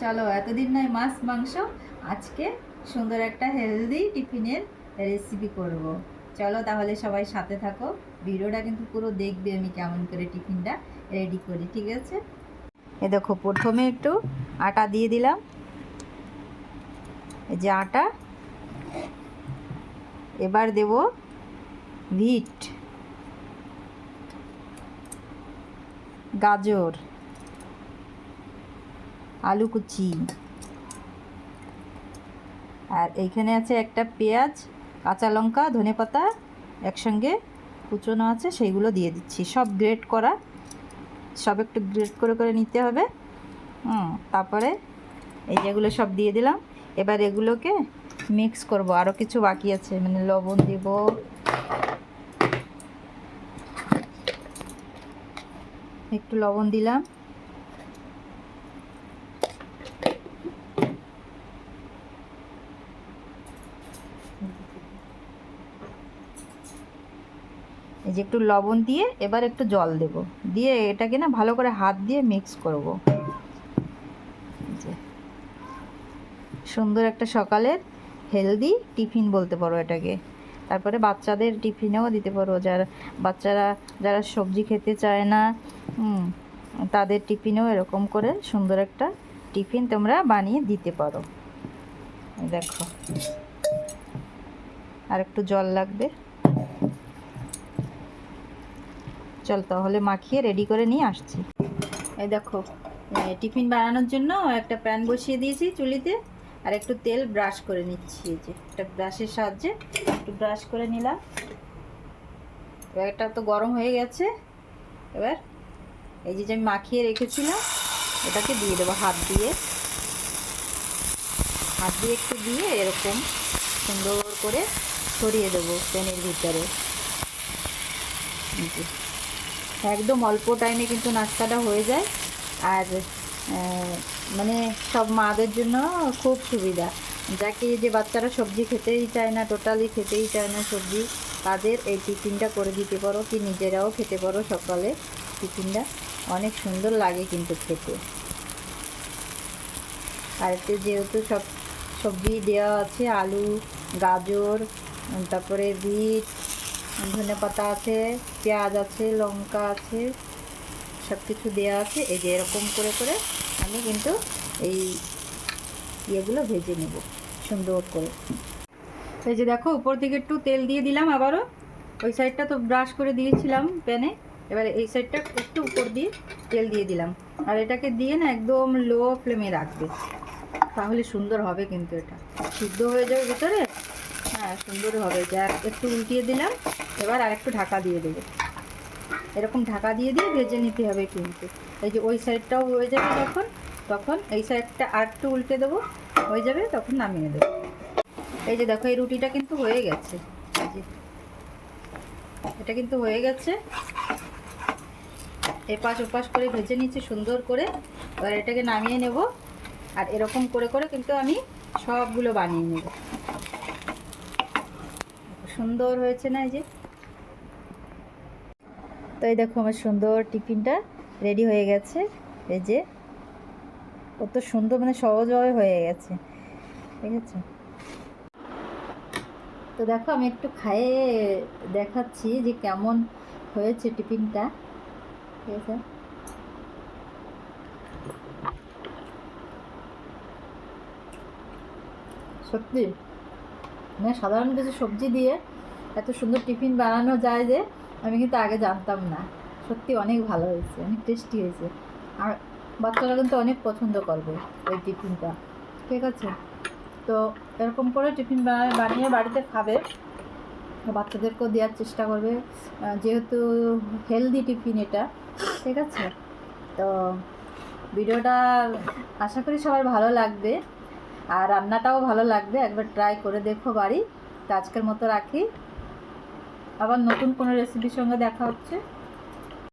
চলো এতদিন নয় মাছ মাংস, আজকে সুন্দর একটা হেলদি টিফিনের রেসিপি করব। চলো তাহলে সবাই সাথে থাকো, ভিডিওটা কিন্তু পুরো দেখবে আমি কেমন করে টিফিনটা রেডি করি, ঠিক আছে? এ দেখো, প্রথমে একটু আটা দিয়ে দিলাম, এই যে আটা। এবার দেব বিট, গাজর, আলু কুচি, আর এইখানে আছে একটা পেঁয়াজ, কাঁচা লঙ্কা, ধনেপাতা একসঙ্গে কুচোনো আছে, সেইগুলো দিয়ে দিচ্ছি। সব গ্রেট করা, সব একটু গ্রেট করে করে নিতে হবে। তারপরে এই যেগুলো সব দিয়ে দিলাম। এবার এগুলোকে মিক্স করব। আরও কিছু বাকি আছে, মানে লবণ দেব, একটু লবণ দিলাম, এই যে একটু লবণ দিয়ে এবার একটু জল দেব, দিয়ে এটাকে না ভালো করে হাত দিয়ে মিক্স করব। সুন্দর একটা সকালের হেলদি টিফিন বলতে পারো এটাকে। তারপরে বাচ্চাদের টিফিনেও দিতে পারো, যারা সবজি খেতে চায় না, তাদের টিফিনেও এরকম করে সুন্দর একটা টিফিন তোমরা বানিয়ে দিতে পারো। দেখো, আর একটু জল লাগবে। চল তাহলে মাখিয়ে রেডি করে নিয়ে আসছি। এই দেখো, টিফিন বানানোর জন্য একটা প্যান বসিয়ে দিয়েছি চুলিতে, আর একটু তেল ব্রাশ করে নিচ্ছি। এই যে একটা ব্রাশের সাহায্যে একটু ব্রাশ করে নিলাম। এবার এটা তো গরম হয়ে গেছে। এবার এই যে আমি মাখিয়ে রেখেছিলাম এটাকে দিয়ে দেবো হাত দিয়ে একটু দিয়ে এরকম সুন্দর করে ছড়িয়ে দেবো প্যানের ভিতরে। একদম অল্প টাইমে কিন্তু নাস্তাটা হয়ে যায়, আর মানে সব মাদের জন্য খুব সুবিধা। যাকে যে বাচ্চারা সবজি খেতেই চায় না, টোটালি খেতেই চায় না সবজি, তাদের এই টিফিনটা করে দিতে পারো, কি নিজেরাও খেতে পারো। সকালে টিফিনটা অনেক সুন্দর লাগে কিন্তু খেতে। আর এতে যেহেতু সব সবজি দেওয়া আছে, আলু, গাজর, তারপরে বিট, ধনেপাতা আছে, পেঁয়াজ আছে, লঙ্কা আছে, সব কিছু দেওয়া আছে। এই যে এরকম করে করে আমি কিন্তু এই ইয়েগুলো ভেজে নেব সুন্দর করে। এই যে দেখো, উপর থেকে একটু তেল দিয়ে দিলাম আবারও। ওই সাইডটা তো ব্রাশ করে দিয়েছিলাম প্যানে, এবার এই সাইডটা একটু উপর দিয়ে তেল দিয়ে দিলাম। আর এটাকে দিয়ে না একদম লো ফ্লেমে রাখবে, তাহলে সুন্দর হবে কিন্তু। এটা সিদ্ধ হয়ে যাবে ভিতরে, হ্যাঁ সুন্দর হবে। যা একটু উল্টিয়ে দিলাম, এবার আর একটু ঢাকা দিয়ে দেবো। এরকম ঢাকা দিয়ে দিয়ে ভেজে নিতে হবে কিন্তু। এই যে ওই সাইডটাও হয়ে যাবে তখন এই সাইডটা আর একটু উল্টে দেবো, হয়ে যাবে, তখন নামিয়ে দেবো। এই যে দেখো, এই রুটিটা কিন্তু হয়ে গেছে। এই যে এটা কিন্তু হয়ে গেছে, এপাশ ওপাশ করে ভেজে নিচ্ছি সুন্দর করে। এবার এটাকে নামিয়ে নেব, আর এরকম করে করে কিন্তু আমি সবগুলো বানিয়ে নেব। সুন্দর হয়েছে না? এই যে, তো এই দেখো আমার সুন্দর টিফিনটা রেডি হয়ে গেছে। এই যে কত সুন্দর, মানে সহজভাবে হয়ে গেছে, ঠিক আছে? তো দেখো, আমি একটু খাইয়ে দেখাচ্ছি যে কেমন হয়েছে টিফিনটা, ঠিক আছে? সত্যি মানে সাধারণ কিছু সবজি দিয়ে এত সুন্দর টিফিন বানানো যায় যে আমি কিন্তু আগে জানতাম না। সত্যি অনেক ভালো হয়েছে, অনেক টেস্টি হয়েছে, আর বাচ্চারা কিন্তু অনেক পছন্দ করবে এই টিফিনটা, ঠিক আছে? তো এরকম করে টিফিন বানিয়ে বাড়িতে খাবে, বাচ্চাদেরকেও দেওয়ার চেষ্টা করবে, যেহেতু হেলদি টিফিন এটা, ঠিক আছে? তো ভিডিওটা আশা করি সবার ভালো লাগবে, আর রান্নাটাও ভালো লাগবে। একবার ট্রাই করে দেখো বাড়ি। তো আজকের মতো রাখি, আবার নতুন কোনো রেসিপির সঙ্গে দেখা হচ্ছে।